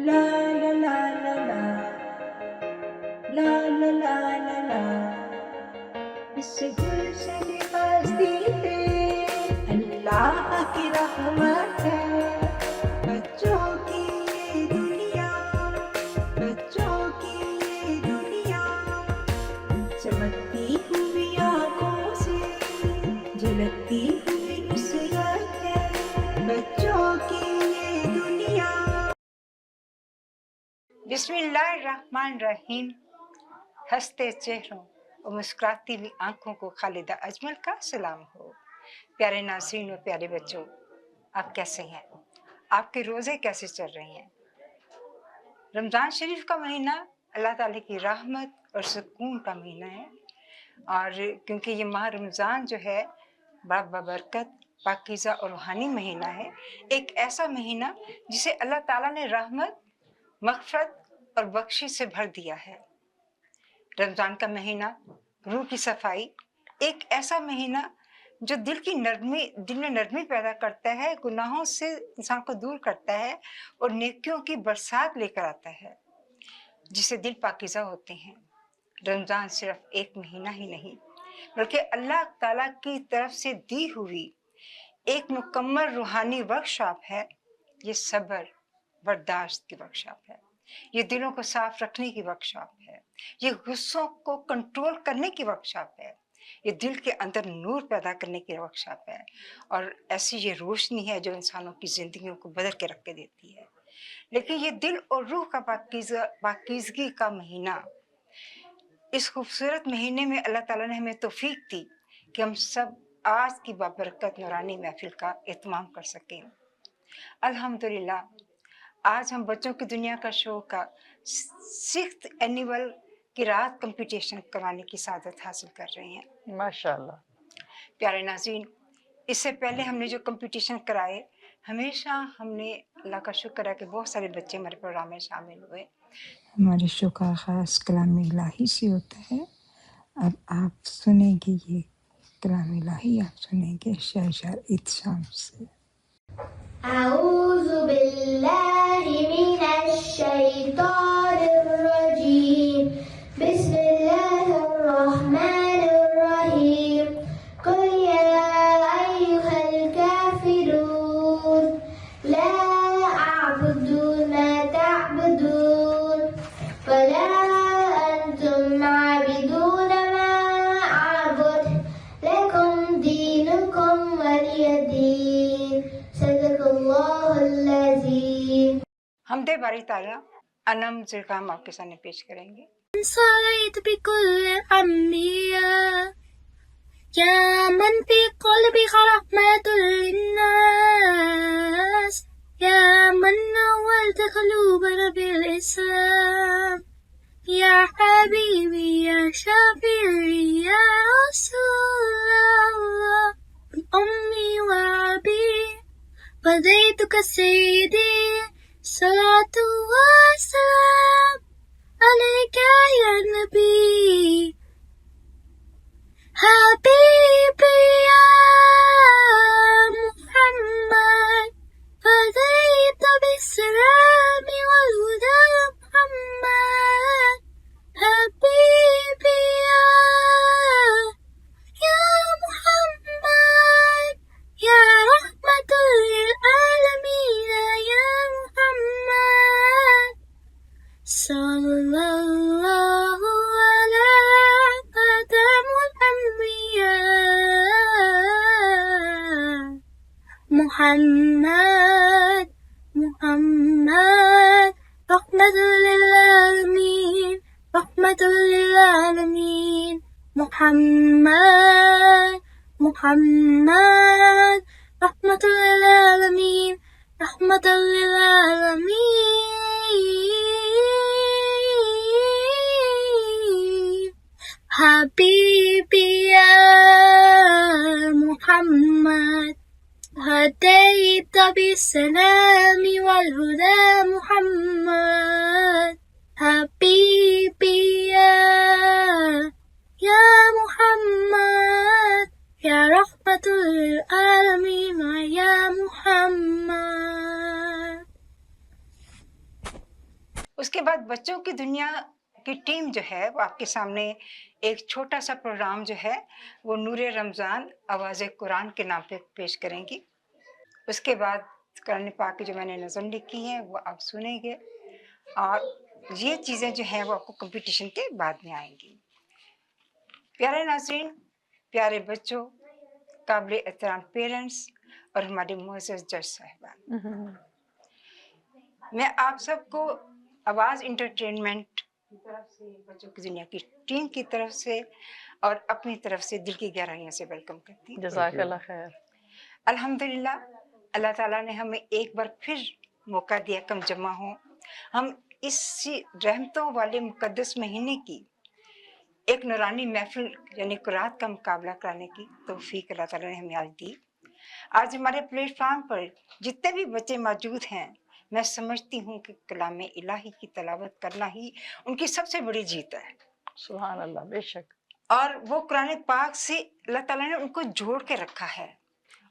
La la la la la, la la la la la. اس گل سے نوازتی ہے اللہ کی رحمت ہے. بچوں کی یہ دنیا، بچوں کی یہ دنیا، چمکتی ہوئی آنکھوں سے جھلکتی ہوئی نصرت ہے. بچوں کی یہ دنیا. بسم اللہ الرحمن الرحیم. ہنستے چہروں اور مسکراتی ہوئی آنکھوں کو خالدہ اجمل کا سلام ہو. پیارے ناظرین و پیارے بچوں، آپ کیسے ہیں؟ آپ کے روزے کیسے چل رہے ہیں؟ رمضان شریف کا مہینہ اللہ تعالیٰ کی رحمت اور سکون کا مہینہ ہے، اور کیونکہ یہ ماہ رمضان جو ہے بڑا بابرکت، پاکیزہ اور روحانی مہینہ ہے، ایک ایسا مہینہ جسے اللہ تعالیٰ نے رحمت، مغفرت اور بخشش سے بھر دیا ہے. رمضان کا مہینہ روح کی صفائی، ایک ایسا مہینہ جو دل میں نرمی پیدا کرتا ہے، گناہوں سے انسان کو دور کرتا ہے اور نیکیوں کی برسات لے کر آتا ہے جس سے دل پاکیزہ ہوتے ہیں. رمضان صرف ایک مہینہ ہی نہیں بلکہ اللہ تعالیٰ کی طرف سے دی ہوئی ایک مکمل روحانی ورکشاپ ہے. یہ صبر برداشت کی ورکشاپ ہے، یہ دلوں کو صاف رکھنے کی ورکشاپ ہے، یہ غصوں کو کنٹرول کرنے کی ورکشاپ ہے، یہ دل کے اندر نور پیدا کرنے کی ورکشاپ ہے، اور ایسی یہ روشنی ہے جو انسانوں کی زندگیوں کو بدل کے رکھ کے دیتی ہے. لیکن یہ دل اور روح کا پاکیزگی کا مہینہ، اس خوبصورت مہینے میں اللہ تعالیٰ نے ہمیں توفیق دی کہ ہم سب آج کی بابرکت نورانی محفل کا اہتمام کر سکیں. الحمدللہ آج ہم بچوں کی دنیا کا شو کا 6th اینیول قرات کمپٹیشن کرانے کی سعادت حاصل کر رہے ہیں. ماشاءاللہ. پیارے ناظرین، اس سے پہلے ہم نے جو کمپٹیشن کرائے، ہمیشہ ہم نے اللہ کا شکر ہے کہ بہت سارے بچے ہمارے پروگرام میں شامل ہوئے. ہمارے شو کا آغاز کلام الہی سے ہوتا ہے. اب آپ سنیں گے یہ کلام الہی، آپ سنیں گے شہزاد اتشام سے. أعوذ بالله من الشيطان الرجيم. بسم الله الرحمن الرحيم. قل يا أيها الكافرون لا أعبد ما تعبدون ولا أنتم عابدون ما أعبد لكم دينكم ولي دين. صدق اللہ العظیم. حمد باری تعالیٰ انم زرکام آپ کے سامنے پیش کریں گے. صليت بكل الأنبياء يا من في قلبك رحمة للناس، يا من نورت قلوبنا بالإسلام، يا حبيبي يا شفيعي يا رسول الله بأمي وأبي فديتك سيدي. صلاة والسلام عليك يا نبي حبيبي يا محمد فديت بالسلام والهدى محمد حبيبي يا محمد يا رحمة للعالمين يا محمد. صلى الله على خاتم الأنبياء محمد محمد رحمة للعالمين رحمة للعالمين محمد محمد رحمة للعالمين رحمة للعالمين. حبيبي يا محمد هديت بالسلام والهدى محمد. حبيبي يا محمد يا رحمة للعالمين يا محمد. اس کے بعد بچوں کی دنیا کی ٹیم جو ہے وہ آپ کے سامنے ایک چھوٹا سا پروگرام جو ہے وہ نور رمضان آواز قرآن کے نام پہ پیش کریں گی. اس کے بعد قرآن پاک کی جو میں نے نظم لکھی ہے وہ آپ سنیں گے, اور یہ چیزیں جو ہیں وہ آپ کو کمپٹیشن کے بعد میں آئیں گی. پیارے ناظرین, پیارے بچوں, قابل احترام پیرنٹس اور ہمارے معزز جج صاحبان, میں آپ سب کو آواز انٹرٹینمنٹ کی طرف سے, بچوں کی دنیا کی ٹیم کی طرف سے اور اپنی طرف سے دل کی گہرائیوں سے ویلکم کرتی ہوں. جزاک اللہ خیر. الحمدللہ اللہ تعالیٰ نے ہمیں ایک بار پھر موقع دیا کہ ہم جمع ہوں. ہم اس رحمتوں والے مقدس مہینے کی ایک نورانی محفل یعنی قرات کا مقابلہ کرانے کی توفیق اللہ تعالیٰ نے ہمیں آج دی. آج ہمارے پلیٹ فارم پر جتنے بھی بچے موجود ہیں, میں سمجھتی ہوں کہ کلام الہی کی تلاوت کرنا ہی ان کی سب سے بڑی جیت ہے. سبحان اللہ, بے شک. اور وہ قرآن پاک سے اللہ تعالیٰ نے ان کو جوڑ کے رکھا ہے,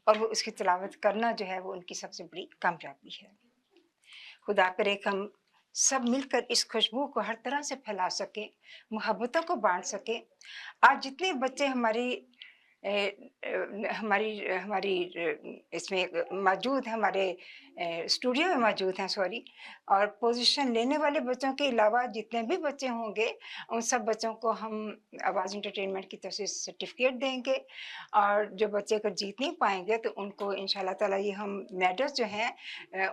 اور وہ اس کی تلاوت کرنا جو ہے وہ ان کی سب سے بڑی کامیابی ہے. خدا کرے کہ ہم سب مل کر اس خوشبو کو ہر طرح سے پھیلا سکیں, محبتوں کو بانٹ سکیں. آج جتنے بچے ہماری اس میں موجود ہیں, ہمارے اسٹوڈیو میں موجود ہیں, اور پوزیشن لینے والے بچوں کے علاوہ جتنے بھی بچے ہوں گے, ان سب بچوں کو ہم آواز انٹرٹینمنٹ کی طرف سے سرٹیفکیٹ دیں گے. اور جو بچے اگر جیت نہیں پائیں گے تو ان کو انشاءاللہ تعالیٰ یہ ہم میڈلز جو ہیں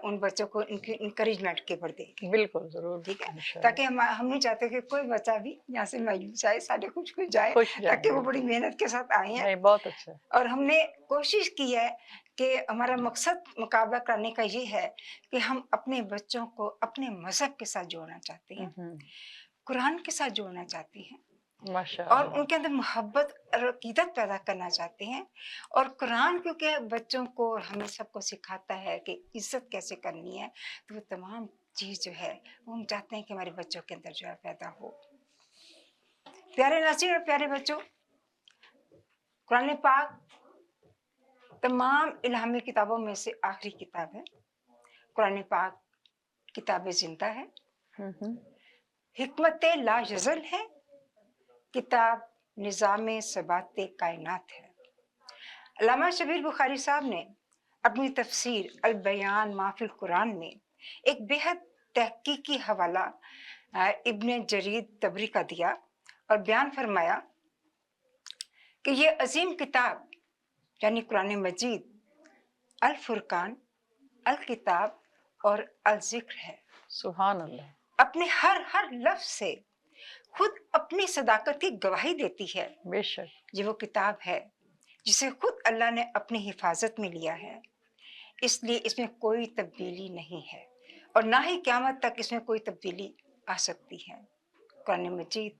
ان بچوں کو ان کی انکریجمنٹ کے پر دیں گے. بالکل ضرور, ٹھیک ہے, انشاءاللہ. تاکہ ہم نہیں چاہتے کہ کوئی بچہ بھی یہاں سے مایوس جائے, سارے خوش جائے, جائیں. تاکہ وہ بڑی محنت کے ساتھ آئے ہیں. نہیں, بہت اچھا. اور ہم نے کوشش کی ہے کہ ہمارا مقصد مقابلہ کرنے کا یہ ہے کہ ہم اپنے بچوں کو اپنے مذہب کے ساتھ جوڑنا چاہتے ہیں, قرآن کے ساتھ جوڑنا چاہتے ہیں, اور ان کے اندر محبت اور عقیدت پیدا کرنا چاہتے ہیں. اور قرآن کیونکہ بچوں کو ہمیں سب کو سکھاتا ہے کہ عزت کیسے کرنی ہے, تو وہ تمام چیز جو ہے وہ ہم چاہتے ہیں کہ ہمارے بچوں کے اندر جو ہے پیدا ہو. پیارے ناظرین اور پیارے بچوں, قرآن پاک تمام الہامی کتابوں میں سے آخری کتاب ہے. قرآن پاک کتاب زندہ ہے, حکمت لا یزل ہے, کتاب نظام ثبات کائنات ہے. علامہ شبیر بخاری صاحب نے اپنی تفسیر البیان ما فی القرآن میں ایک بے حد تحقیقی حوالہ ابن جریر طبری کا دیا, اور بیان فرمایا کہ یہ عظیم کتاب یعنی قرآن مجید الفرقان, الکتاب اور الذکر ہے. سبحان اللہ. اپنے ہر لفظ سے خود اپنی صداقت کی گواہی دیتی ہے. بے شک. یہ وہ کتاب ہے جسے خود اللہ نے اپنی حفاظت میں لیا ہے, اس لیے اس میں کوئی تبدیلی نہیں ہے, اور نہ ہی قیامت تک اس میں کوئی تبدیلی آ سکتی ہے. قرآن مجید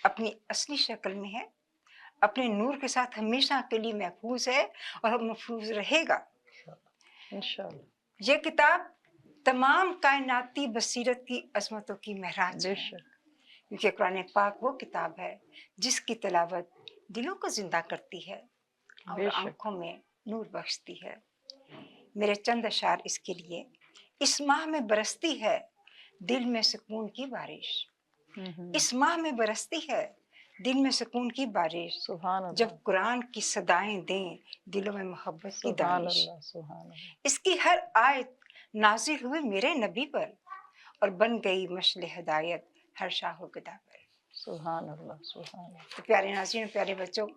اپنی اصلی شکل میں ہے, اپنے نور کے ساتھ ہمیشہ کے لیے محفوظ ہے اور محفوظ رہے گا انشاءاللہ. یہ کتاب تمام کائناتی بصیرت کی عظمتوں کی معراج بے ہے, شک. کیونکہ قرآن پاک وہ کتاب ہے جس کی تلاوت دلوں کو زندہ کرتی ہے اور بے شک. آنکھوں میں نور بخشتی ہے. میرے چند اشعار اس کے لیے. اس ماہ میں برستی ہے دل میں سکون کی بارش, اس ماہ میں برستی ہے دل میں سکون کی بارش, سبحان اللہ. جب قرآن کی صدائیں دیں دلوں میں محبت کی سبحان دانش. اللہ. سبحان اللہ. اس کی ہر آیت نازل ہوئی میرے نبی پر, اور بن گئی مشل ہدایت ہر شاہ و گدا پر. سبحان اللہ. سبحان اللہ. تو پیارے ناظرین, پیارے بچوں,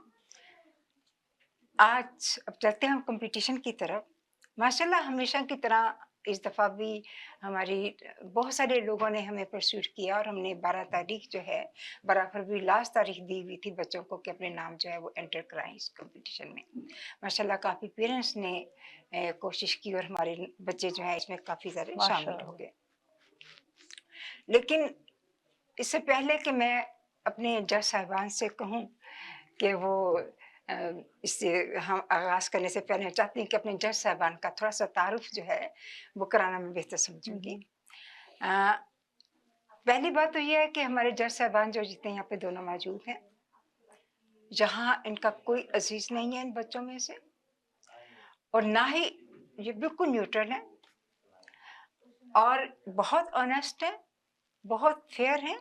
آج اب چلتے ہیں ہم کمپٹیشن کی طرف. ماشاءاللہ ہمیشہ کی طرح اس دفعہ بھی ہماری بہت سارے لوگوں نے ہمیں پرسوٹ کیا, اور ہم نے 12 تاریخ جو ہے 12 فروری لاسٹ تاریخ دی ہوئی تھی بچوں کو کہ اپنے نام جو ہے وہ انٹر کرائیں اس کمپٹیشن میں. ماشاءاللہ کافی پیرنٹس نے کوشش کی, اور ہمارے بچے جو ہیں اس میں کافی زیادہ شامل ہو گئے. لیکن اس سے پہلے کہ میں اپنے جج صاحبان سے کہوں کہ وہ اس سے ہم آغاز کرنے سے پہلے چاہتی ہوں کہ اپنے جج صاحبان کا تھوڑا سا تعارف جو ہے وہ کرانا میں بہتر سمجھوں گی. پہلی بات تو یہ ہے کہ ہمارے جج صاحبان جو جتنے یہاں پہ دونوں موجود ہیں, جہاں ان کا کوئی عزیز نہیں ہے ان بچوں میں سے, اور نہ ہی یہ بالکل نیوٹرل ہیں اور بہت آنیسٹ ہیں, بہت فیئر ہیں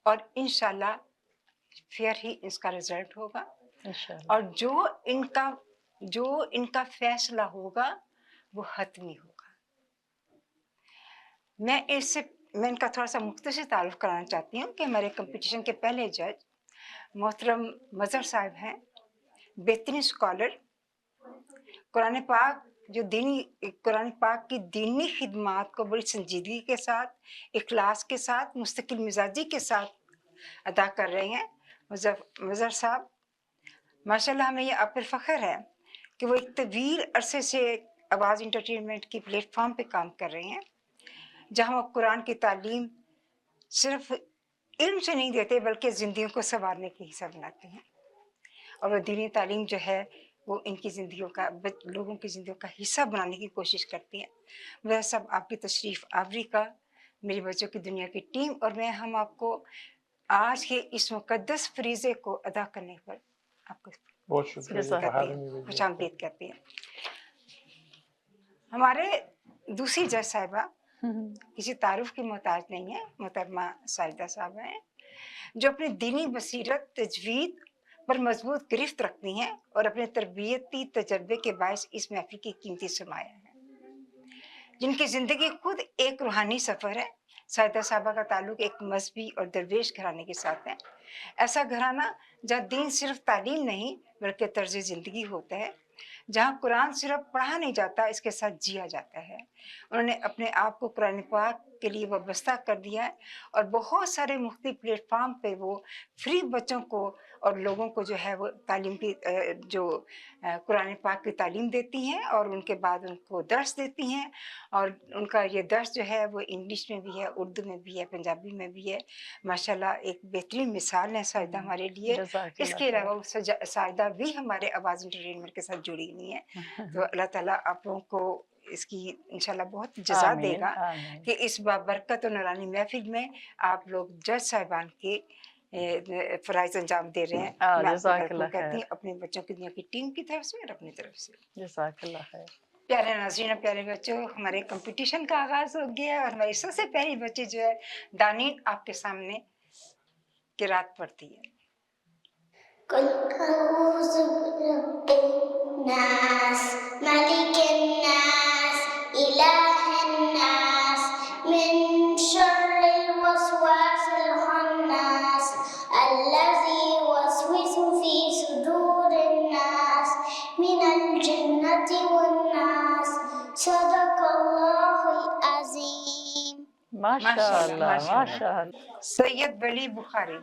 اور انشاءاللہ فیئر ہی اس کا رزلٹ ہوگا انشاءاللہ اور جو ان کا فیصلہ ہوگا وہ حتمی ہوگا. میں ان کا تھوڑا سا مختصر تعارف کرانا چاہتی ہوں کہ ہمارے کمپٹیشن کے پہلے جج محترم مظہر صاحب ہیں، بہترین اسکالر، قرآن پاک کی دینی خدمات کو بڑی سنجیدگی کے ساتھ، اخلاص کے ساتھ، مستقل مزاجی کے ساتھ ادا کر رہے ہیں. مظہر صاحب ماشاءاللہ ہمیں یہ آپ پر فخر ہے کہ وہ ایک طویل عرصے سے آواز انٹرٹینمنٹ کی پلیٹ فارم پہ کام کر رہے ہیں، جہاں وہ قرآن کی تعلیم صرف علم سے نہیں دیتے بلکہ زندگیوں کو سنوارنے کی حصہ بناتے ہیں. اور وہ دینی تعلیم جو ہے وہ ان کی زندگیوں کا لوگوں کی زندگیوں کا حصہ بنانے کی کوشش کرتی ہیں. وہ سب آپ کی تشریف آوری کا میری بچوں کی دنیا کی ٹیم اور میں ہم آپ کو آج کے اس مقدس فریضے کو ادا کرنے پر آپ کو بہت شکریہ خوش آمدید کرتی ہیں. ہمارے دوسری جج صاحبہ کسی تعارف کی محتاج نہیں ہے، محترمہ ساجدہ صاحب ہیں، جو اپنی دینی بصیرت تجوید پر مضبوط گرفت رکھتی ہیں اور اپنے تربیتی تجربے کے باعث اس محفل کی قیمتی سرمایہ ہیں، جن کی زندگی خود ایک روحانی سفر ہے. ساجدہ صاحبہ کا تعلق ایک مذہبی اور درویش گھرانے کے ساتھ ہے، ایسا گھرانہ جہاں دین صرف تعلیم نہیں بلکہ طرز زندگی ہوتا ہے، جہاں قرآن صرف پڑھا نہیں جاتا، اس کے ساتھ جیا جاتا ہے. انہوں نے اپنے آپ کو قرآن پاک کے لیے وابستہ کر دیا ہے اور بہت سارے مختلف پلیٹ فارم پہ وہ فری بچوں کو اور لوگوں کو جو ہے وہ تعلیم کی جو قرآن پاک کی تعلیم دیتی ہیں اور ان کے بعد ان کو درس دیتی ہیں. اور ان کا یہ درس جو ہے وہ انگلش میں بھی ہے، اردو میں بھی ہے، پنجابی میں بھی ہے. ماشاءاللہ ایک بہترین مثال ہے ساجدہ ہمارے لیے. جزاک اس اللہ کے علاوہ ساجدہ بھی ہمارے آواز انٹرٹینمنٹ کے ساتھ جڑی ہوئی ہیں. تو اللہ تعالیٰ آپ لوگوں کو اس کی انشاءاللہ بہت جزا دے گا آمین. کہ اس بابرکت اور نورانی محفل میں آپ لوگ جج صاحبان کے فرائض انجام دے رہے ہیں. میں آپ کو جزاک ویلکم اللہ کرتی خیر. ہوں اپنے بچوں کی دنیا کی ٹیم کی طرف سے اور اپنی طرف سے. جزاک اللہ خیر. پیارے ناظرین اور پیارے بچوں، ہمارے کمپٹیشن کا آغاز ہو گیا ہے اور ہماری سب سے پہلی بچی جو ہے دانین آپ کے سامنے قرات پڑھتی ہے. قل أعوذ برب الناس ملك الناس إله الناس من شر الوسواس الخناس الذي يوسوس في صدور الناس من الجنة والناس صدق الله العظيم. ماشاءاللہ ماشاءاللہ. سید ولی بخاری.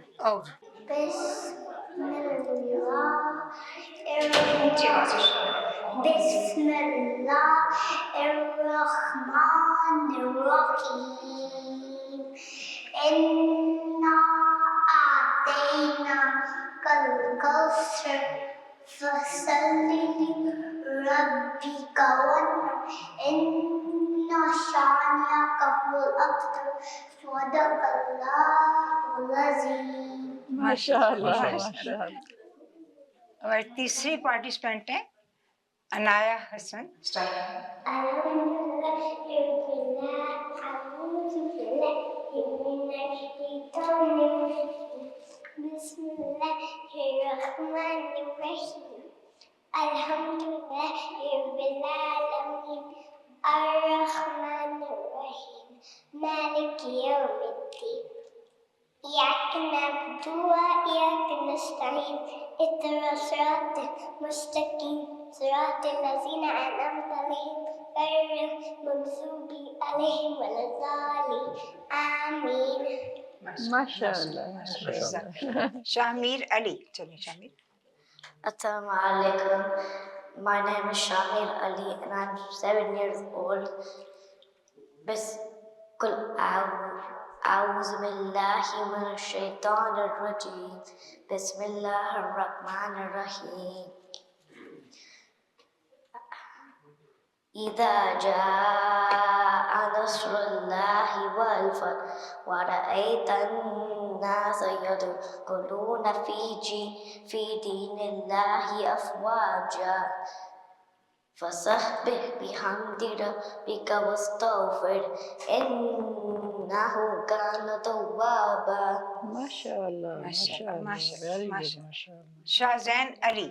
بسم الله الرحمن الرحيم. إنا أعطيناك الكوثر فصل لربك وانحر إن شانئك هو الأبتر. صدق الله العظيم. ماشاءاللہ ماشاءاللہ. ہماری تیسری پارٹیسپینٹ ہیں عنایا حسن. بسم الله الرحمن الرحيم. الحمد لله رب العالمين الرحمن الرحيم مالك يوم الدين إياك نعبد وإياك نستعين اهدنا الصراط المستقيم صراط الذين أنعمت عليهم غير المغضوب عليهم ولا الضالين آمين. ماشاءاللہ ماشاءاللہ. شامیر علی. چلیے شامیر. Assalamu alaikum. My name is Shamir Ali and I'm 7 years old. Qul a'udhu billahi minash shaitanir rajim. Bismillahir rahmanir rahim. إذا جاء نصر الله والفتح ورأيت الناس يدخلون في دين الله أفواجا فسبح بحمد ربك واستغفر إنه إنه كان توابا. ماشاء الله ماشاء الله very good ماشاء الله. شاہزین علی.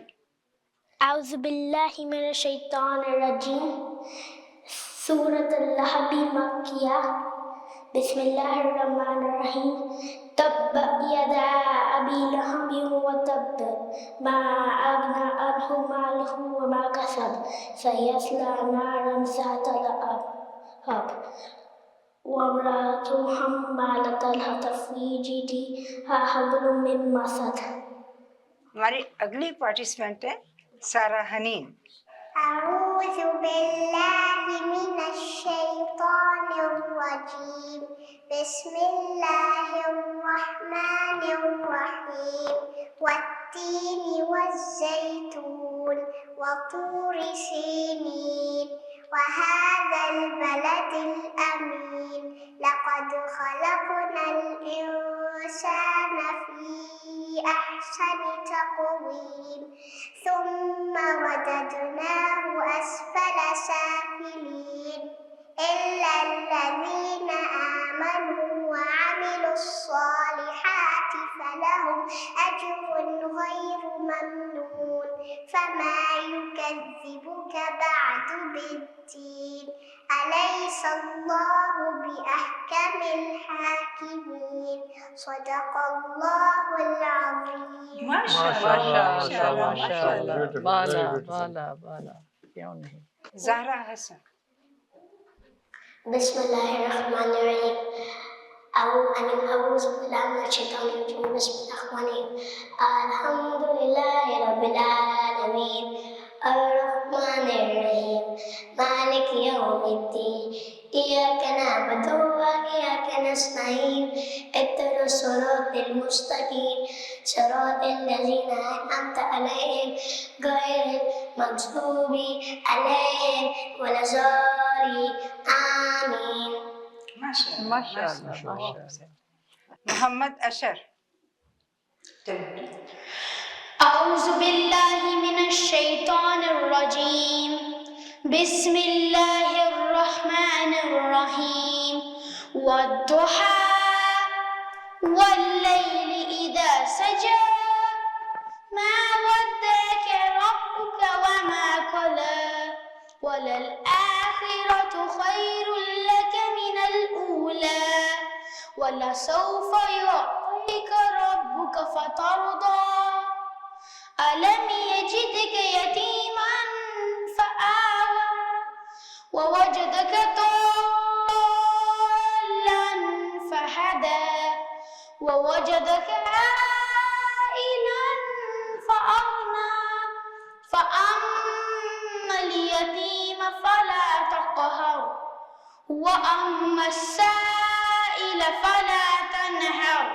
أعوذ بالله من الشيطان الرجيم. سورة اللهب مكية. بسم الله الرحمن الرحيم. تبت يدا أبي لهب وتب ما أغنى عنه ماله وما كسب سيصلى نارا ذات لهب وامرأته حمالة الحطب في جيدها حبل من مسد. ہماری اگلی پارٹیسپینٹ ہے سارہ حنین. أعوذ بالله من الشيطان الرجيم. بسم الله الرحمن الرحيم. والتين والزيتون وطور سينين وهذا البلد الأمين. لقد خلقنا الإنسان في أحسن تقويم ثم رددناه أسفل سافلين إلا الذين آمنوا وعملوا الصالحات فلهم أجر غير ممنون. فما يكذبك بعد بالدين. أليس الله بأحكم الحاكمين. صدق الله العظيم. ماشاء ماشاء اللہ. اللہ ماشاء اللہ Beautiful, بالا very beautiful. بالا بالا کیوں نہیں. زہرا حسن. بسم الله الرحمن الرحيم. أعوذ بالله من الشيطان الرجيم. بسم الله الرحمن الرحيم. الحمد لله رب العالمين الرحمن الرحيم مالك يوم الدين. إياك نعبد وإياك نستعين. اهدنا الصراط المستقيم صراط الذين أنعمت عليهم غير المغضوب عليهم ولا الضالين. آمين. ماشاء اللہ. ماشاء اللہ ماشاء اللہ. محمد اشر. أعوذ بالله من الشيطان الرجيم. بسم الله الرحمن الرحيم. والضحى والليل إذا سجى ما ودعك ربك وما قلى وللآخرة خير لك من الأولى ولسوف يعطيك ربك فترضى. ألم يجدك يتيما فآوى ووجدك ضالا فهدى ووجدك عائلا فأغنى. فأما اليتيم فلا تقهر وأما السائل فلا تنهر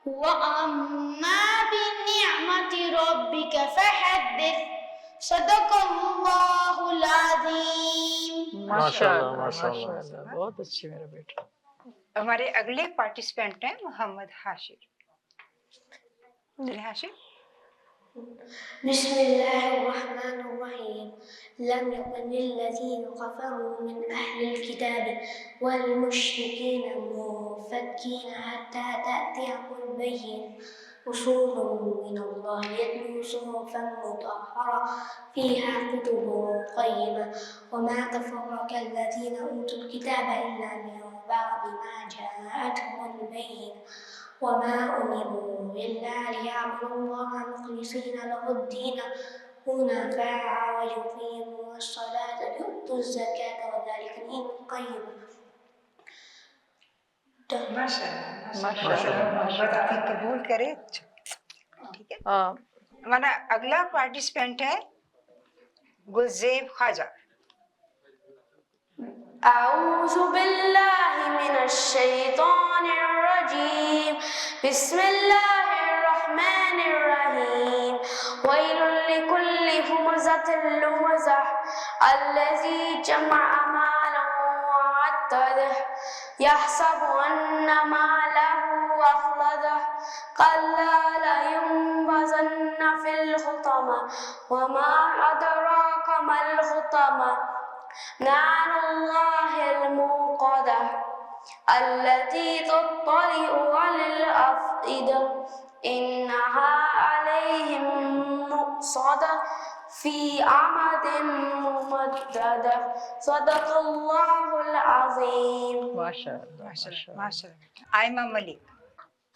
وأما بنعمة ربك فحدث. صدق الله العظيم. ماشاء اللہ ماشاء ماشاء اللہ. اللہ بہت اچھی میرا بیٹا. ہمارے اگلے پارٹیسپینٹ ہیں محمد حاشر. حاشر. بسم الله الرحمن الرحيم. لم يكن الذين كفروا من أهل الكتاب والمشركين منفكين حتى تأتيهم البينة. رسول من الله يتلو صحفا مطهرة فيها كتب قيمة وما تفرق الذين أوتوا الكتاب إلا من بعد ما جاءتهم البينة وما أمروا إلا ليعبدوا الله مخلصين له الدين حنفاء ويقيموا الصلاة ويؤتوا الزكاة وذلك دين القيم. ماشاء اللہ. ماشاء اللہ ماشاء محبت کی قبول کرے. ٹھیک ہے. اللہ. ہمارا اگلا پارٹیسپینٹ ہے گلزیب خواجہ. أعوذ بالله من الشيطان الرجيم. بسم الله الرحمن الرحيم. ويل لكل همزة لمزة الذي جمع مالا وعدده يحسب أن ماله أخلده كلا لينبذن في الحطمة وما أدراك ما الحطمة نار الله الموقدة التي تطلع على الأفئدة إنها عليهم مؤصدة في أمد ممددة صدق الله العظيم. ماشاء الله ما شاء الله ماشاء ما الله. شاء الله. آئمہ ملک.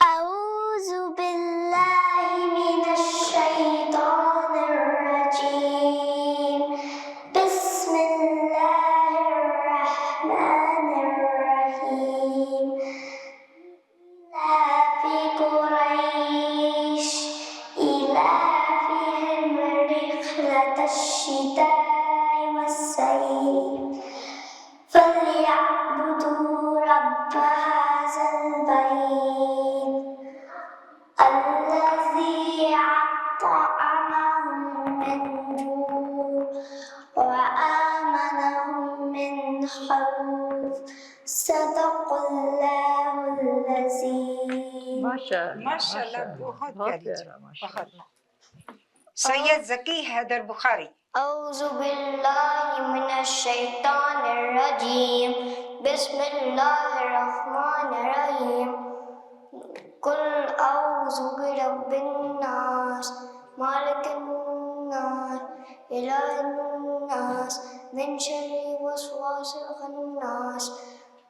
أعوذ بالله من الشيطان الرجيم. بسم الله الرحمن الرحيم. في قريش إيلافهم رحلة الشتاء والصيف فليعبدوا رب هذا البيت الذي أطعمهم من جوع وآمنهم من خوف صدق الله العظيم. ماشاء الله ماشاء اللہ بہت پیاری پیارا ماشاء بہت. اللہ. سید ذکی حیدر بخاری. أعوذ بالله من الشيطان الرجيم. بسم الله الرحمن الرحيم. قل أعوذ برب الناس مالك الناس إله الناس من شر وسواس الخناس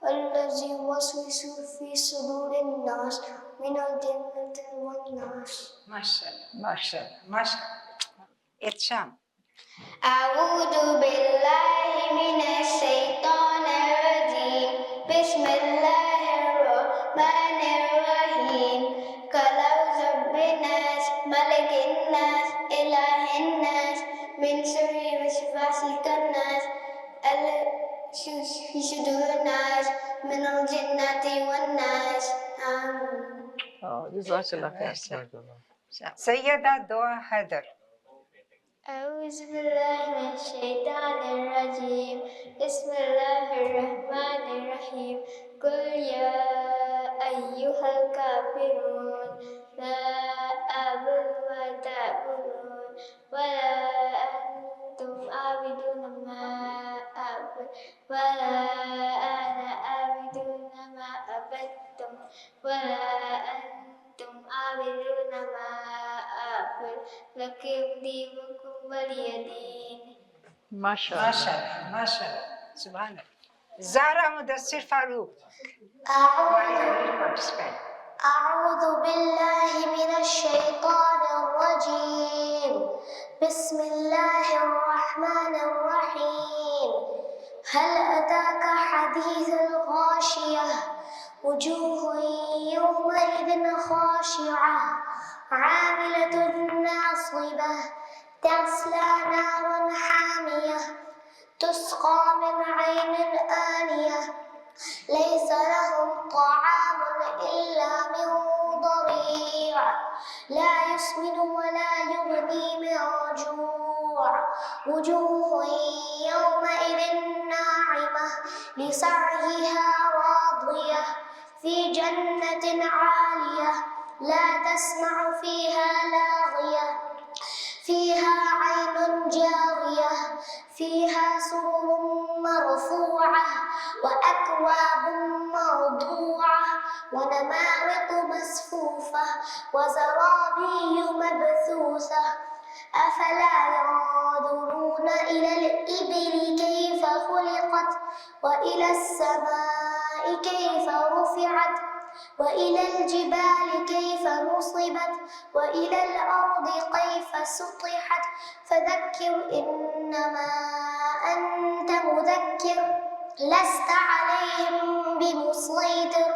الذي يوسوس في صدور الناس من الجنة والناس. ماشاء اللہ ماشاء اللہ ماشاء اللہ. ارشام. أعوذ بالله من الشيطان الرجيم. بسم الله الرحمن الرحيم. قل أعوذ بالناس ملك الناس إله الناس من شر وسواس الخناس الذي في صدور الناس من الجنة والناس. آمين. جزاک اللہ خیر. سیدہ دعا حیدر. أعوذ بالله من الشيطان الرجيم. بسم الله الرحمن الرحيم. قل يا أيها الكافرون لا أعبد ما تعبدون ولا أنتم عابدون ما أعبد ولا أنا عابد ما عبدتم ولا أنتم عابدون ما أعبد لكم دينكم ولي دين. ماشاء ماشاء اللہ. اللہ ماشاء اللہ سبحان اللہ. زہرا مدثر فاروق. أعوذ بالله من الشيطان الرجيم. بسم الله الرحمن الرحيم. هل أتاك حديث الغاشية وجوه يومئذ خاشعة عاملة ناصبة تصلى نارا حامية تسقى من عين آنية ليس لهم طعام إلا من ضريع لا يسمن ولا يغني من جوع وجوه يومئذ ناعمة لسعيها راضية في جنة عالية لا تسمع فيها لاغية فيها عين جارية فيها سرر مرفوعة وأكواب موضوعة ونمارق مصفوفة وزرابي مبثوثة أفلا ينظرون إلى الإبل كيف خلقت وإلى السماء كيف رفعت وإلى الجبال كيف نصبت وإلى الأرض كيف سطحت فذكر إنما أنت مذكر لست عليهم بمسيطر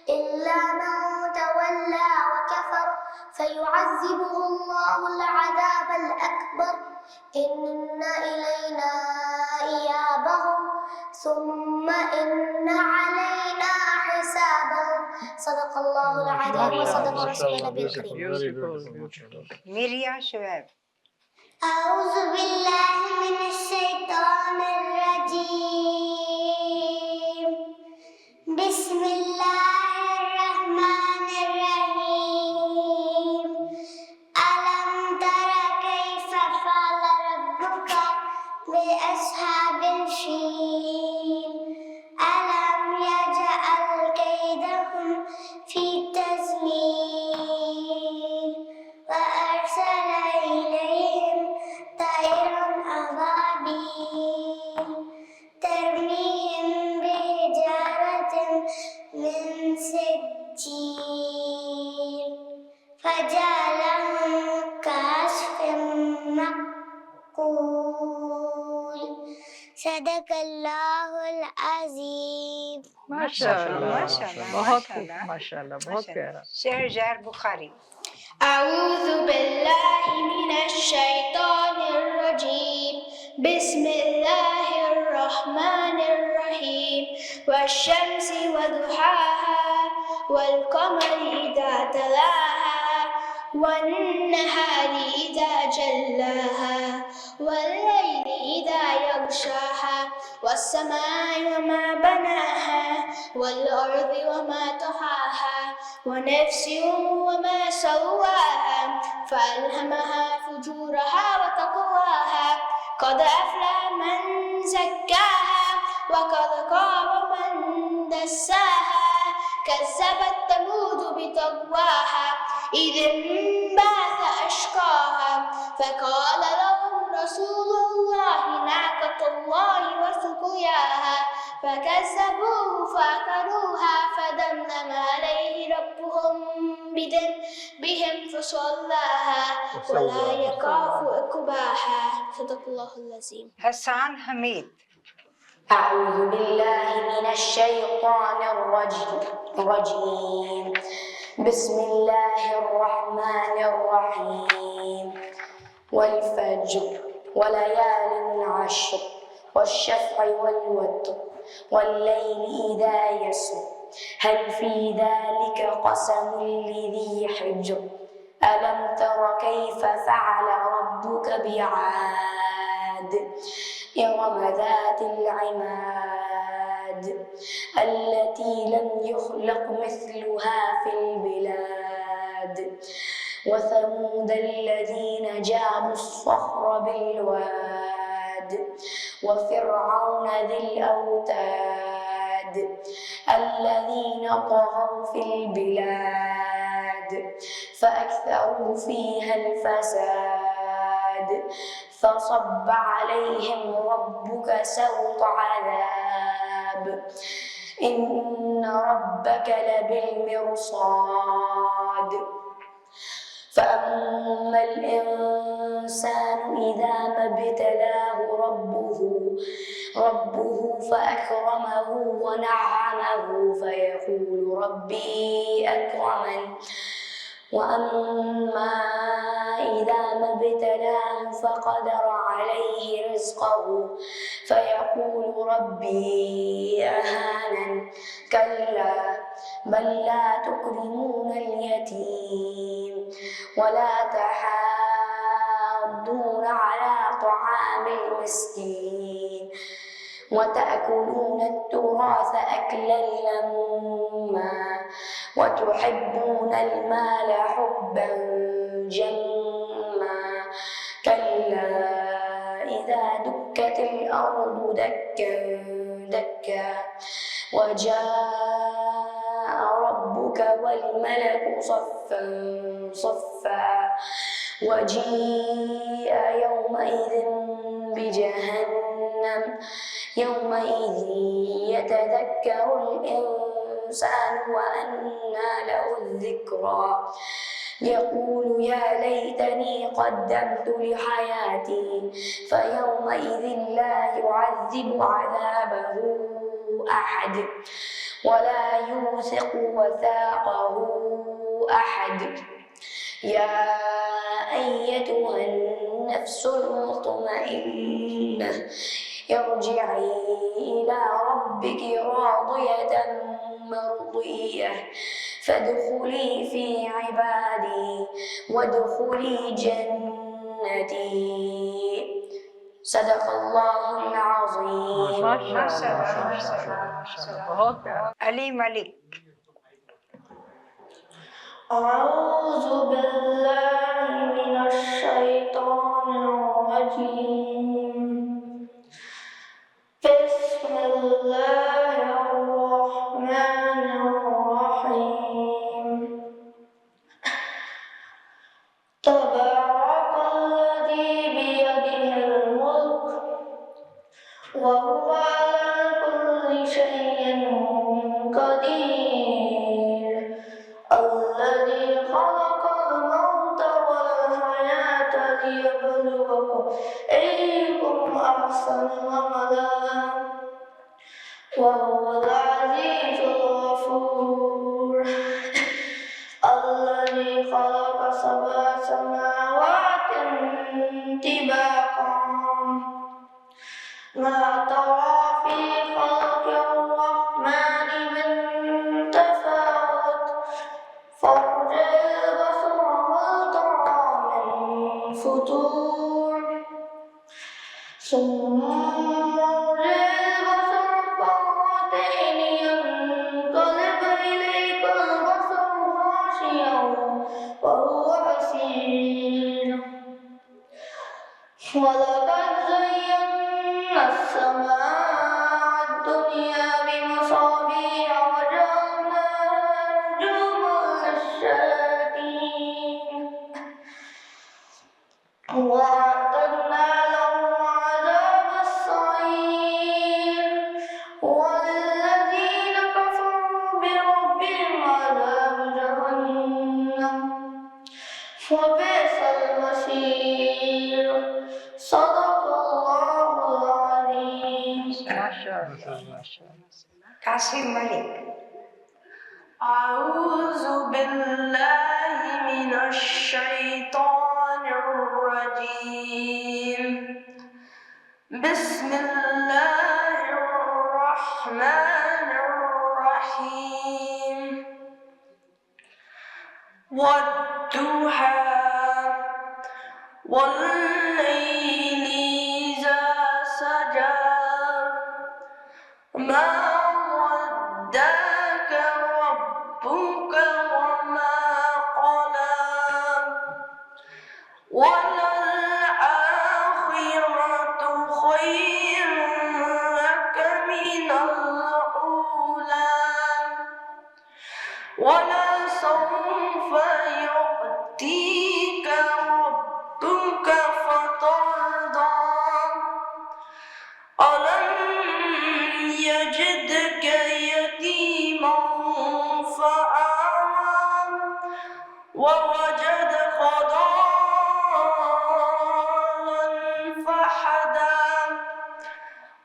إلا من تولى وكفر فيعذبه الله العذاب الأكبر إن إلينا إيابهم ثم إن علينا حسابهم صدق الله العظيم وصدق رسول النبي الكريم. میریا شعیب. أعوذ بالله من الشيطان الرجيم. بسم الله الرحمن الرحيم. ألم تر كيف فعل ربك بأصحاب الفيل ألم يجعل صدق اللہ العظیم. ماشاءاللہ ماشاءاللہ بہت خوب ماشاءاللہ ماشاءاللہ بہت پیارا. شہرزار بخاری. أعوذ بالله من الشيطان الرجيم. بسم الله الرحمن الرحيم. والشمس وضحاها والقمر إذا تلاها والنهار إذا جلاها والليل إذا يغشاها والسماء وما بناها والأرض وما طحاها ونفس وما سواها فألهمها فجورها وتقواها قد أفلح من زكاها وقد خاب من دساها كذبت ثمود بطغواها إذ انبعث أشقاها فقال لهم رسول الله ناقة الله وسقياها فكذبوه فعقروها فدمدم عليه ربهم بذنبهم فصلاها ولا يخاف عقباها. صدق الله العظيم. حسان حمید. أعوذ بالله من الشيطان الرجيم. بسم الله الرحمن الرحيم. والفجر وليال عشر والشفع والوتر والليل إذا يسر هل في ذلك قسم لذي حجر ألم تر كيف فعل ربك بعاد إرم ذات العماد التي لم يخلق مثلها في البلاد وثمود الذين جابوا الصخر بالواد وفرعون ذي الأوتاد الذين طغوا في البلاد فأكثروا فيها الفساد فصب عليهم ربك سوط عذاب إن ربك لبالمرصاد فأما الإنسان إذا ما ابتلاه ربه فأكرمه ونعمه فيقول ربي أكرمن وأما إذا ما ابتلاه فقدر عليه رزقه فيقول ربي أهانن كلا بل لا تكرمون اليتيم ولا تحاضون على طعام المسكين وتأكلون التراث أكلا لما وتحبون المال حبا جما كلا إذا دكت الأرض دكا دكا وجاء ربك والملك صفا صفا وجيء يومئذ بجهنم يومئذ يتذكر الإنسان وأنى له الذكرى يقول يا ليتني قدمت لحياتي فيومئذ لا يعذب عذابه أحد ولا يوثق وثاقه أحد يا أيتها النفس المطمئنة ارجعي إلى ربك راضية مرضية فادخلي في عبادي وادخلي جنتي. صدق الله العظيم. بہت پیارا. علی ملک. أعوذ بالله من الشيطان الرجيم. بسم الله الرحمن الرحيم. تبارك الذي بيده الملك وهو على كل شيء قدير الذي خلق الموت والحياة ليبلوكم أيكم ولقد زينا السماء الدنيا بمصابيح وجعلناها رجوما للشياطين وأعتدنا لهم عذاب السعير وللذين كفروا بربهم عذاب جهنم وبئس المصير صدق الله العظيم. ماشاء اللہ ماشاء اللہ. قاسم ملک. أعوذ بالله من الشيطان الرجيم بسم الله الرحمن الرحيم والضحى والليل إذا سجى ما ودعك ربك وما قلى وللآخرة خير لك من الأولى ولسوف يؤتيك ربك فترضى ألم يجدك يتيما فآوى ووجدك ضالا فهدى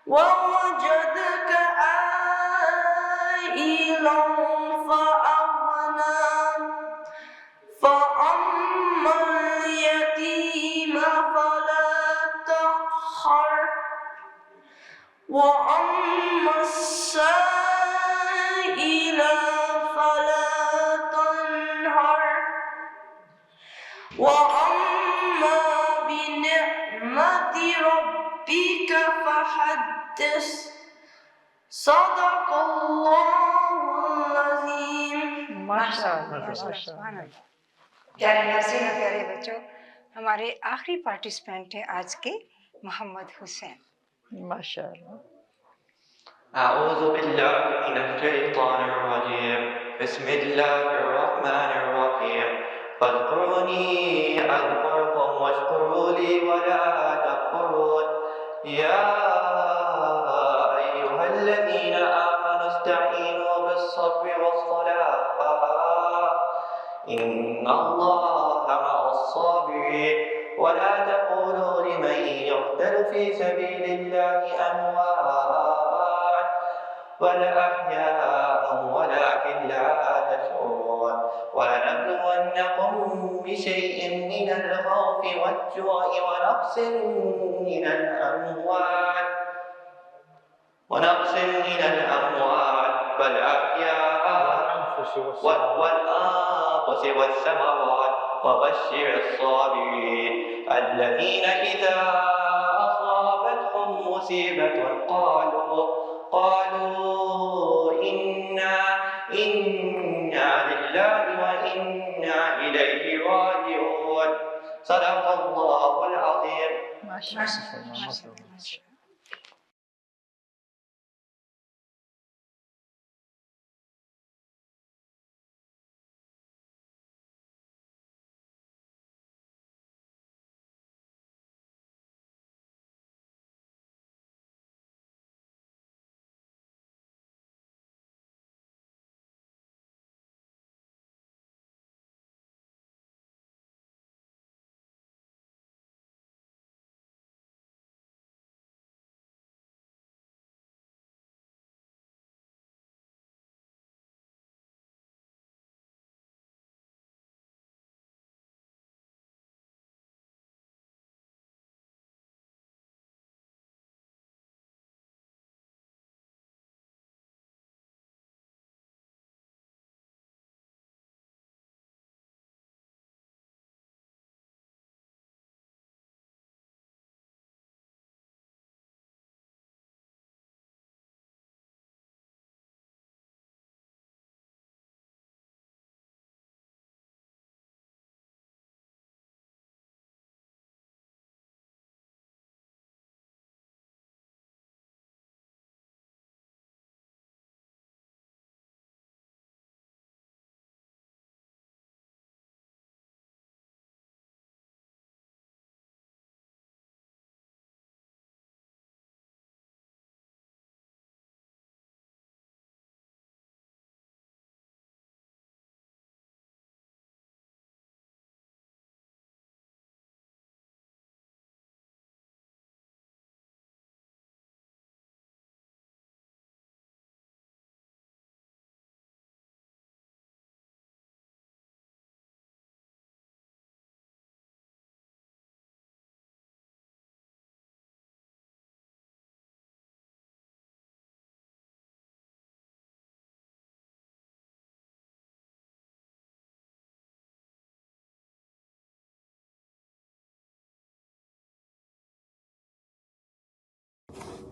ووجدك عائلا فأغنى فأما اليتيم فلا تقهر وأما السائل فلا تنهر وأما بنعمة ربك فحدث صدق الله العظيم. ماشاء اللہ ماشاء اللہ، ماشاء سبحان اللہ. اللہ. پیارے ناظرین اور پیارے بچوں، ہمارے آخری پارٹیسپینٹ ہیں آج کے محمد حسین. ماشاء اللہ. أعوذ بالله من الشيطان الرجيم بسم الله الرحمن الرحيم فاذكروني أذكركم واشكروا لي ولا تكفرون يا أيها الذين آمنوا استعينوا بالصبر والصلاة إن الله مع الصابرين ولا تقولوا لمن يقتل في سبيل الله أموات بل أحياء ولكن لا تشعرون ولنبلونكم بشيء من الخوف والجوع ونقص من الأموال والأحياء والأنفس والثمرات وبشر الصابرين الذين إذا أصابتهم مصيبة قالوا إنا لله وإنا إليه راجعون صدق الله العظيم. ماشاء اللہ ماشاء اللہ.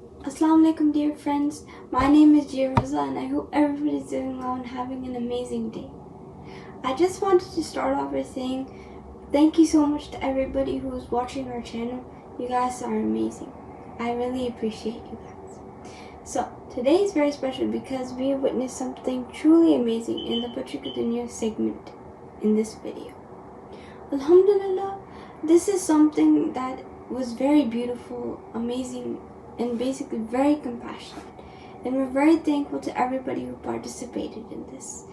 Assalamu alaikum, dear friends. My name is Jiraza, and I hope everybody's doing well and having an amazing day. I just wanted to start off by saying thank you so much to everybody who is watching our channel. You guys are amazing. I really appreciate you guys. So, today is very special because we have witnessed something truly amazing in the Bachcho Ki Duniya segment in this video. Alhamdulillah, this is something that was very beautiful, amazing, and basically very compassionate. And we're very thankful to everybody who participated in this.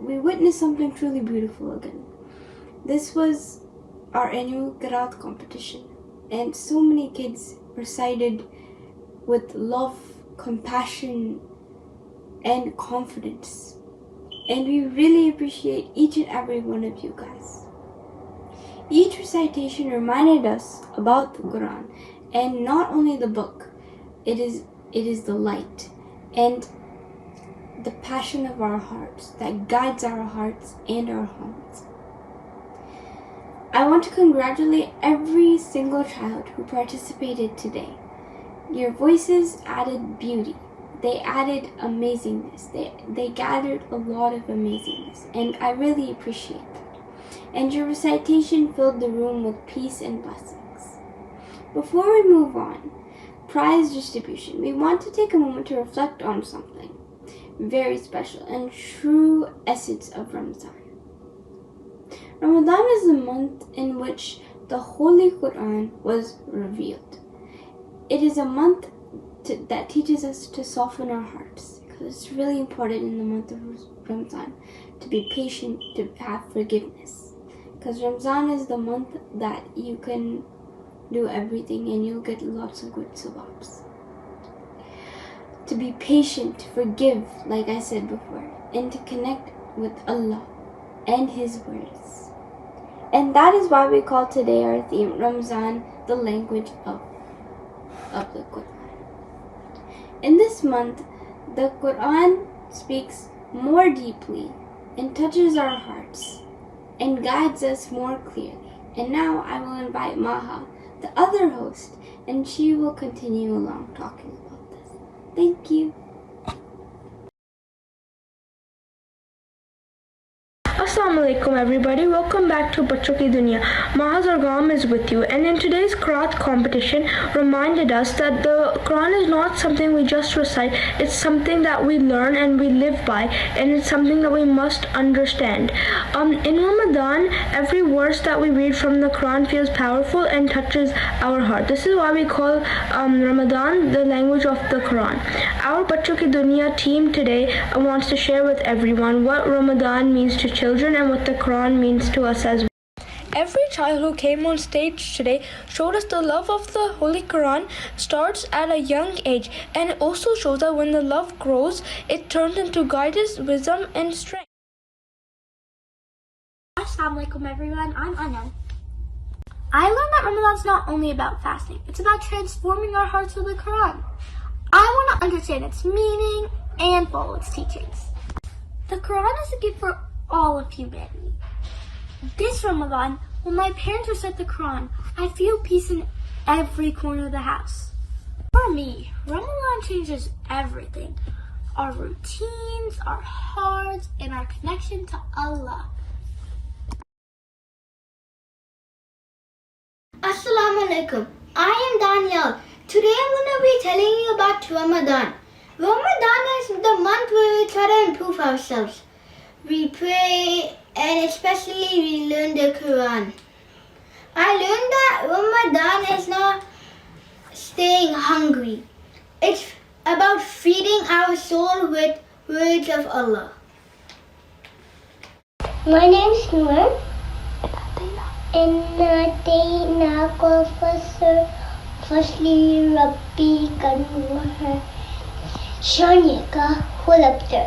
We witnessed something truly beautiful again. This was our annual Qiraat competition. And so many kids recited with love, compassion, and confidence. And we really appreciate each and every one of you guys. Each recitation reminded us about the Quran, and not only the book, it is the light and the passion of our hearts that guides our hearts and our homes. I want to congratulate every single child who participated today. Your voices added beauty. They added amazingness. They gathered a lot of amazingness, and I really appreciate that. And your recitation filled the room with peace and blessings. Before we move on, prize distribution, we want to take a moment to reflect on something very special and true essence of Ramadan. Ramadan is the month in which the Holy Quran was revealed. It is a month that teaches us to soften our hearts, because it's really important in the month of Ramadan to be patient, to have forgiveness. Because Ramadan is the month that you can do everything and you'll get lots of good sawabs. To be patient, forgive, like I said before, and to connect with Allah and His words. And that is why we call today our theme, Ramadan, the language of the Quran. In this month, the Quran speaks more deeply and touches our hearts and guides us more clearly. And now I will invite Maha, the other host, and she will continue along talking about this. Thank you. Assalamu alaikum everybody, welcome back to Bachcho Ki Duniya. Maha Zargam is with you, and in today's Qiraat competition reminded us that the Quran is not something we just recite, it's something that we learn and we live by, and it's something that we must understand. In Ramadan, every verse that we read from the Quran feels powerful and touches our heart. This is why we call Ramadan the language of the Quran. Our Bachcho Ki Duniya team today wants to share with everyone what Ramadan means to children and what the Quran means to us as well. Every child who came on stage today showed us the love of the Holy Quran starts at a young age, and it also shows that when the love grows, it turns into guidance, wisdom, and strength. Assalamu alaikum everyone, I'm Anand. I learned that Ramadan's not only about fasting, it's about transforming our hearts with the Quran. I want to understand its meaning and follow its teachings. The Quran is a gift for all of humanity. This Ramadan, when my parents recite the Quran, I feel peace in every corner of the house. For me, Ramadan changes everything. Our routines, our hearts, and our connection to Allah. Assalamu alaikum. I am Daniel. Today I'm going to be telling you about Ramadan. Ramadan is the month where we try to improve ourselves. We pray and especially we learn the Quran. I learned that Ramadan is not staying hungry. It's about feeding our soul with words of Allah. My name is Noor. إن أتيناك الكوثر فصل ربك النور شانئك هو الأبتر.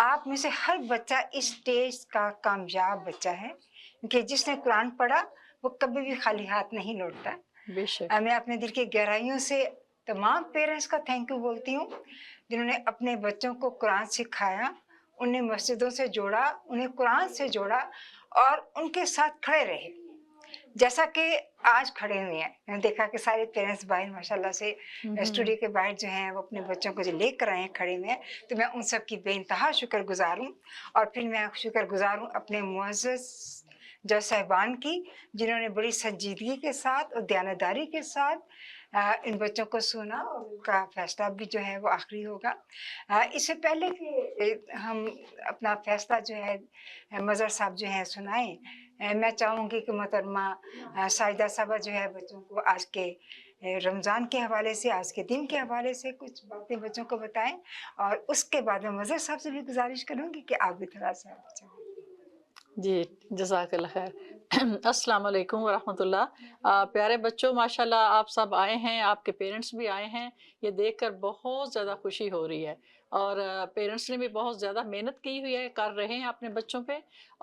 آپ میں سے ہر بچہ اس stage کا کامیاب بچہ ہے کہ جس نے قرآن پڑھا وہ کبھی بھی خالی ہاتھ نہیں لوٹتا. بے شک. میں اپنے دل کی گہرائیوں سے تمام پیرنٹس کا تھینک یو بولتی ہوں جنہوں نے اپنے بچوں کو قرآن سکھایا, انہیں مسجدوں سے جوڑا, انہیں قرآن سے جوڑا اور ان کے ساتھ کھڑے رہے جیسا کہ آج کھڑے ہوئے ہیں. میں نے دیکھا کہ سارے پیرنٹس باہر ماشاء اللہ سے اسٹوڈیو کے باہر جو ہیں وہ اپنے بچوں کو جو لے کر آئے ہیں کھڑے ہوئے ہیں, تو میں ان سب کی بے انتہا شکر گزار ہوں. اور پھر میں شکر گزار ہوں اپنے معزز جج صاحبان کی جنہوں نے بڑی سنجیدگی کے ساتھ اور دیانتداری کے ساتھ ان بچوں کو سنا, اور ان کا فیصلہ بھی جو ہے وہ آخری ہوگا. اس سے پہلے کہ ہم اپنا فیصلہ جو ہے مظہر صاحب جو ہے سنائیں, میں چاہوں گی کہ محترمہ ساجدہ صاحبہ جو ہے بچوں کو آج کے رمضان کے حوالے سے, آج کے دن کے حوالے سے کچھ باتیں بچوں کو بتائیں, اور اس کے بعد میں مظہر صاحب سے بھی گزارش کروں گی کہ آپ بھی تھوڑا سا بچائیں. جی جزاک اللہ خیر. السلام علیکم ورحمۃ اللہ. پیارے بچوں, ماشاءاللہ آپ سب آئے ہیں, آپ کے پیرنٹس بھی آئے ہیں. یہ دیکھ کر بہت زیادہ خوشی ہو رہی ہے, اور پیرنٹس نے بھی بہت زیادہ محنت کی ہوئی ہے, کر رہے ہیں اپنے بچوں پہ,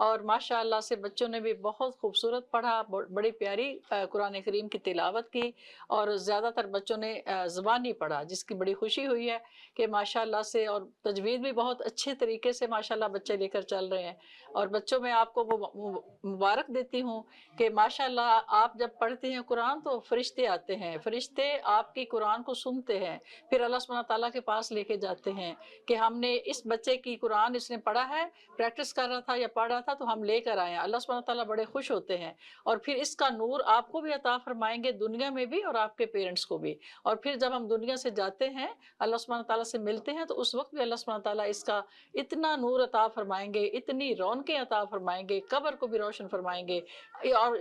اور ماشاءاللہ سے بچوں نے بھی بہت خوبصورت پڑھا, بڑی پیاری قرآن کریم کی تلاوت کی, اور زیادہ تر بچوں نے زبانی پڑھا, جس کی بڑی خوشی ہوئی ہے کہ ماشاءاللہ سے, اور تجوید بھی بہت اچھے طریقے سے ماشاءاللہ بچے لے کر چل رہے ہیں. اور بچوں میں آپ کو وہ مبارک دیتی ہوں کہ ماشاءاللہ آپ جب پڑھتے ہیں قرآن تو فرشتے آتے ہیں, فرشتے آپ کی قرآن کو سنتے ہیں, پھر اللہ سبحانہ تعالیٰ کے پاس لے کے جاتے ہیں کہ ہم نے اس بچے کی قرآن اس نے پڑھا ہے, پریکٹس کر رہا تھا یا پڑھ رہا تھا, تو ہم لے کر آئے ہیں. اللہ سبحانہ تعالیٰ بڑے خوش ہوتے ہیں, اور پھر اس کا نور آپ کو بھی عطا فرمائیں گے دنیا میں بھی, اور آپ کے پیرنٹس کو بھی. اور پھر جب ہم دنیا سے جاتے ہیں, اللہ سبحانہ تعالیٰ سے ملتے ہیں, تو اس وقت بھی اللہ سبحانہ تعالیٰ اس کا اتنا نور عطا فرمائیں گے, اتنی رونقیں عطا فرمائیں گے, قبر کو بھی روشن فرمائیں گے. اور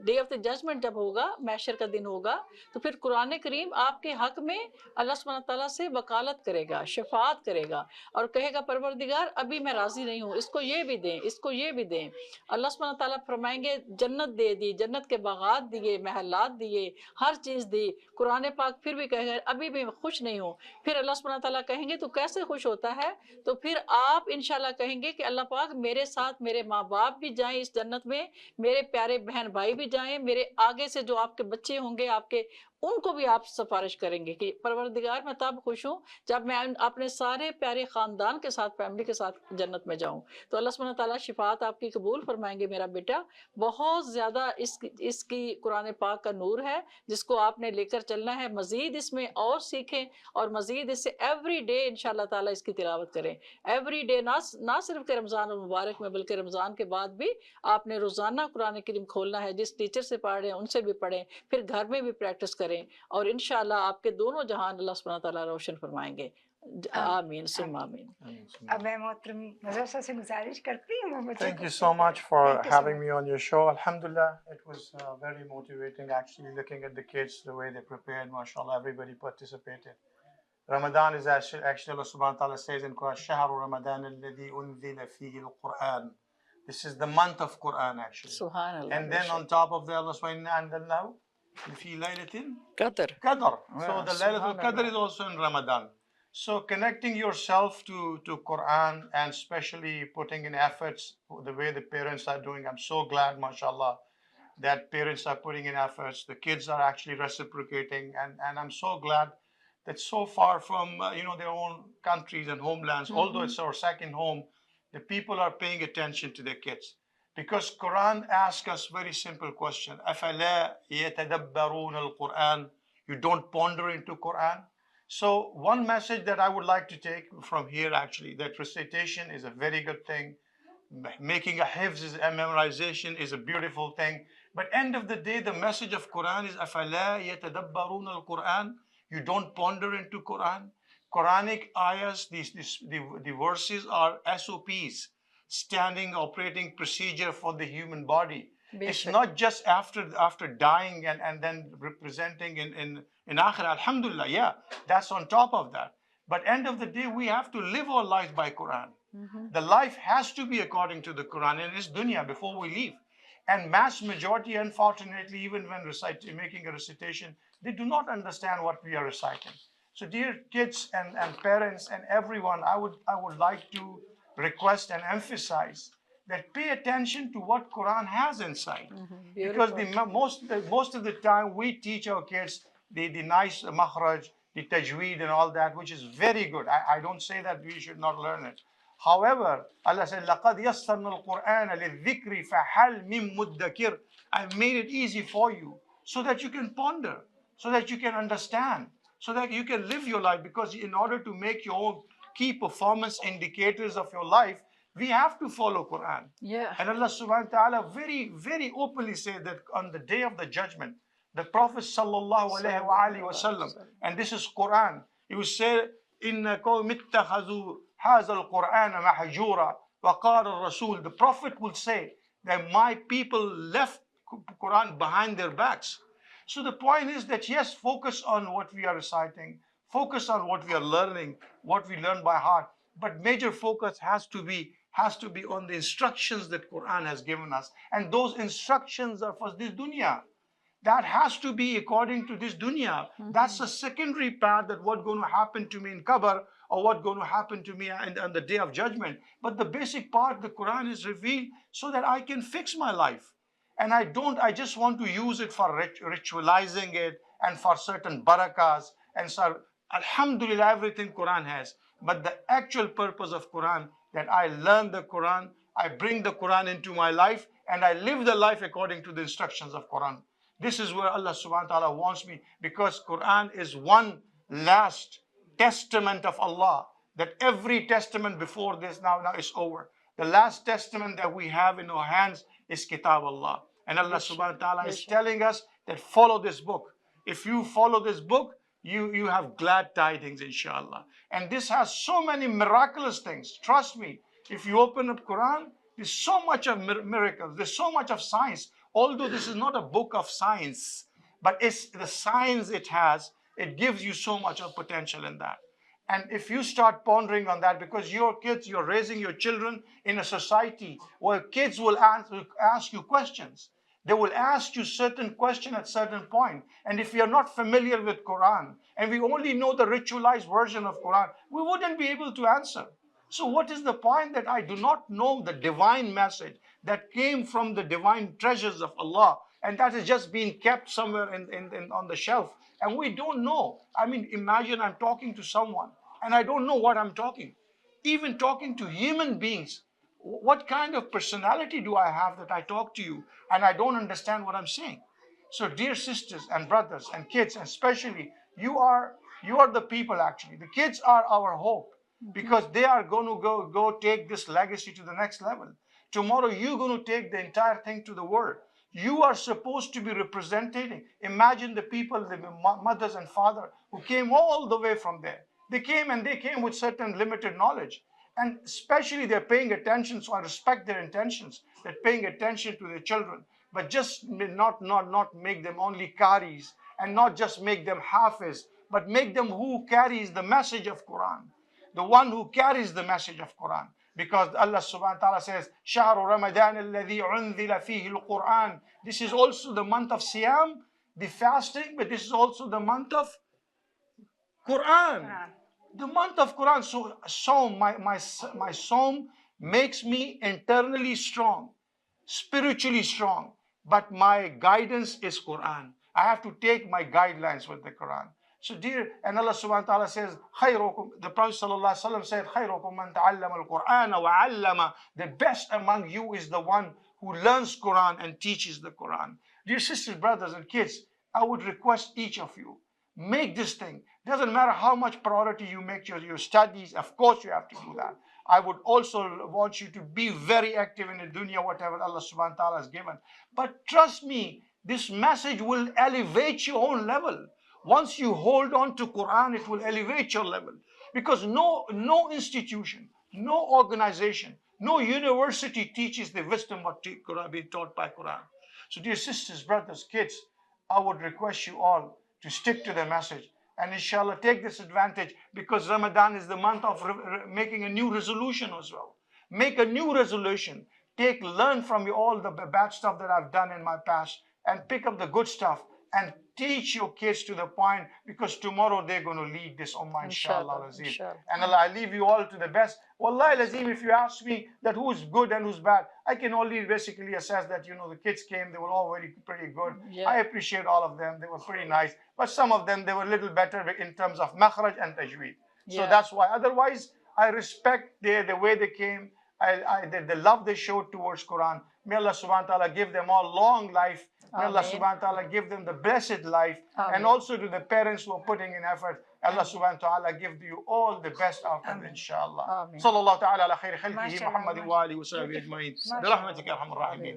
ڈے آف دی ججمنٹ جب ہوگا, محشر کا دن ہوگا, تو پھر قرآن کریم آپ کے حق میں اللہ سبحانہ تعالیٰ سے وکالت کرے گا, شفاعت کرے گا, اور کہے گا پروردگار ابھی میں راضی نہیں ہوں, اس کو یہ بھی دیں, اس کو یہ بھی دیں. اللہ سبحانہ تعالیٰ فرمائیں گے جنت دے دی, جنت کے باغات دیے, محلات دیے, ہر چیز دی. قرآن پاک پھر بھی کہے گا ابھی بھی خوش نہیں ہوں. پھر اللہ سبحانہ تعالیٰ کہیں گے تو کیسے خوش ہوتا ہے, تو پھر آپ انشاءاللہ کہیں گے کہ اللہ پاک میرے ساتھ میرے ماں باپ بھی جائیں اس جنت میں, میرے پیارے بہن بھائی بھی جائیں, میرے آگے سے جو آپ کے بچے ہوں گے آپ کے, ان کو بھی آپ سفارش کریں گے کہ پروردگار میں تب خوش ہوں جب میں اپنے سارے پیارے خاندان کے ساتھ, فیملی کے ساتھ جنت میں جاؤں. تو اللہ سبحانہ تعالیٰ شفاعت آپ کی قبول فرمائیں گے. میرا بیٹا بہت زیادہ اس کی قرآن پاک کا نور ہے جس کو آپ نے لے کر چلنا ہے. مزید اس میں اور سیکھیں, اور مزید اس سے ایوری ڈے انشاءاللہ تعالیٰ اس کی تلاوت کریں. ایوری ڈے, نہ صرف کہ رمضان المبارک میں بلکہ رمضان کے بعد بھی آپ نے روزانہ قرآن کریم کھولنا ہے. جس ٹیچر سے پڑھ رہے ہیں ان سے بھی پڑھیں, پھر گھر میں بھی پریکٹس کریں, اور انشاءاللہ آپ کے دونوں جہان اللہ سبحانہ تعالیٰ روشن فرمائیں گے. آمین ثم آمین. اب میں محترم مظہر صاحب سے گزارش کرتی ہوں. Thank you so much for having me on your show. Alhamdulillah, it was very motivating actually looking at the kids, the way they prepared. MashaAllah, everybody participated. Ramadan is actually Allah subhanahu wa ta'ala says in Quran, شهر رمضان الذي أنزل فيه القرآن. This is the month of Quran actually. Subhanallah. And then on top of that, Allah subhanahu wa ta'ala أنزلناه في ليلة Qadr. Qadr. So the Laylatul Qadr is also in Ramadan. So connecting yourself to Quran and especially putting in efforts the way the parents are doing. I'm so glad, mashallah, that parents are putting in efforts. The kids are actually reciprocating, and I'm so glad that so far from their own countries and homelands, although it's our second home, the people are paying attention to their kids. Because Quran asks us very simple question. أَفَلَا يَتَدَبَّرُونَ الْقُرْآنَ? You don't ponder into Quran. So one message that I would like to take from here actually, that recitation is a very good thing. Making a hifz, a memorization is a beautiful thing. But end of the day, the message of Quran is أَفَلَا يَتَدَبَّرُونَ الْقُرْآنَ? You don't ponder into Quran. Quranic ayahs, the verses are SOPs, standing operating procedure for the human body. It's not just after dying and then representing in akhirah. Alhamdulillah, yeah, that's on top of that. But end of the day, we have to live our life by Quran. The life has to be according to the Quran in this dunya before we leave. And mass majority, unfortunately, even when making a recitation, they do not understand what we are reciting. So dear kids and parents and everyone, I would like to request and emphasize that pay attention to what Quran has inside. Because most of the time we teach our kids the nice makhraj, the tajweed and all that, which is very good. I don't say that we should not learn it. However, Allah said, لَقَدْ يَسَّرْنَا الْقُرْآنَ لِلذِّكْرِ فَحَلْ مِن مُدَّكِرٍ. I've made it easy for you so that you can ponder, so that you can understand, so that you can live your life. Because in order to make your own key performance indicators of your life, we have to follow Quran. Yeah. And Allah subhanahu wa ta'ala very, very openly said that on the day of the judgment, the Prophet sallallahu alaihi wasallam, and this is Quran, he will say, إِنَّ قَوْمِ اتَّخَذُوا هَذَا الْقُرْآنَ مَحْجُورًا وَقَالَ الرَّسُولُ. The Prophet will say that my people left Quran behind their backs. So the point is that yes, focus on what we are reciting, focus on what we are learning, what we learn by heart, but major focus has to be on the instructions that Quran has given us. And those instructions are for this dunya. That has to be according to this dunya. That's a secondary part, that what's going to happen to me in Qabr or what's going to happen to me on the day of judgment. But the basic part, the Quran is revealed so that I can fix my life. And I just want to use it for ritualizing it and for certain barakas. And so, alhamdulillah, everything Quran has. But the actual purpose of Quran, that I learn the Quran, I bring the Quran into my life, and I live the life according to the instructions of Quran. This is where Allah subhanahu wa ta'ala wants me, because Quran is one last testament of Allah, that every testament before this now is over. The last testament that we have in our hands is Kitab Allah. And Allah subhanahu wa ta'ala is telling us that follow this book. If you follow this book, you have glad tidings, inshallah. And this has so many miraculous things. Trust me, if you open up Quran, there's so much of miracles, there's so much of science. Although this is not a book of science, but it's the science it has, it gives you so much of potential in that. And if you start pondering on that, because your kids, you're raising your children in a society where kids will ask you questions. They will ask you certain question at certain point. And if you're not familiar with Quran, and we only know the ritualized version of Quran, we wouldn't be able to answer. So what is the point that I do not know the divine message that came from the divine treasures of Allah, and that is just being kept somewhere on the shelf, and we don't know? I mean, imagine I'm talking to someone and I don't know what I'm talking. Even talking to human beings, what kind of personality do I have that I talk to you and I don't understand what I'm saying? So dear sisters and brothers and kids, especially, you are the people actually. The kids are our hope, because they are going to go take this legacy to the next level. Tomorrow you're going to take the entire thing to the world. You are supposed to be representing. Imagine the people, the mothers and fathers who came all the way from there. They came with certain limited knowledge. And especially they're paying attention, so I respect their intentions. They're paying attention to their children. But just not make them only qaris, and not just make them hafiz, but make them who carries the message of Quran. The one who carries the message of Quran. Because Allah subhanahu wa ta'ala says, شَهْرُ رَمَضَانَ الَّذِي عُنْزِلَ فِيهِ الْقُرْآنِ. This is also the month of Siyam, the fasting, but this is also the month of Quran. The month of Quran. So my Sawm makes me internally strong, spiritually strong, but my guidance is Quran. I have to take my guidelines with the Quran. So dear, and Allah subhanahu wa ta'ala says, the Prophet sallallahu alaihi wasallam said, خَيْرُكُمْ مَنْ تَعَلَّمَ الْقُرْآنَ وَعَلَّمَ. The best among you is the one who learns Quran and teaches the Quran. Dear sisters, brothers and kids, I would request each of you, make this thing. Doesn't matter how much priority you make your studies, of course you have to do that. I would also want you to be very active in the dunya, whatever Allah subhanahu wa ta'ala has given. But trust me, this message will elevate your own level. Once you hold on to Quran, it will elevate your level. Because no institution, no organization, no university teaches the wisdom of Quran being taught by Quran. So dear sisters, brothers, kids, I would request you all to stick to the message. And inshallah, take this advantage, because Ramadan is the month of making a new resolution as well. Make a new resolution. Learn from all the bad stuff that I've done in my past, and pick up the good stuff. and teach your kids to the point, because tomorrow they're going to lead this ummah, inshallah. Inshallah. And Allah, I leave you all to the best. Wallahi Lazim, if you ask me that who's good and who's bad, I can only basically assess that, the kids came, they were all pretty good. Yeah. I appreciate all of them. They were pretty nice. But some of them, they were a little better in terms of makhraj and tajweed. So Yeah. that's why. Otherwise, I respect the way they came. The love they showed towards Quran. May Allah subhanahu wa ta'ala give them all long life. May Allah Ameen. subhanahu wa ta'ala give them the blessed life. Ameen. And also to the parents who are putting in effort, Allah subhanahu wa ta'ala give you all the best outcome, inshallah. Ameen. Sallallahu ta'ala ala khairi khalqihi Mashallah, Muhammad wa alihi wa sahbihi ajma'in. Birahmatika ya arhamar rahimin.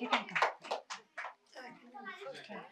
you can come.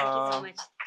uh,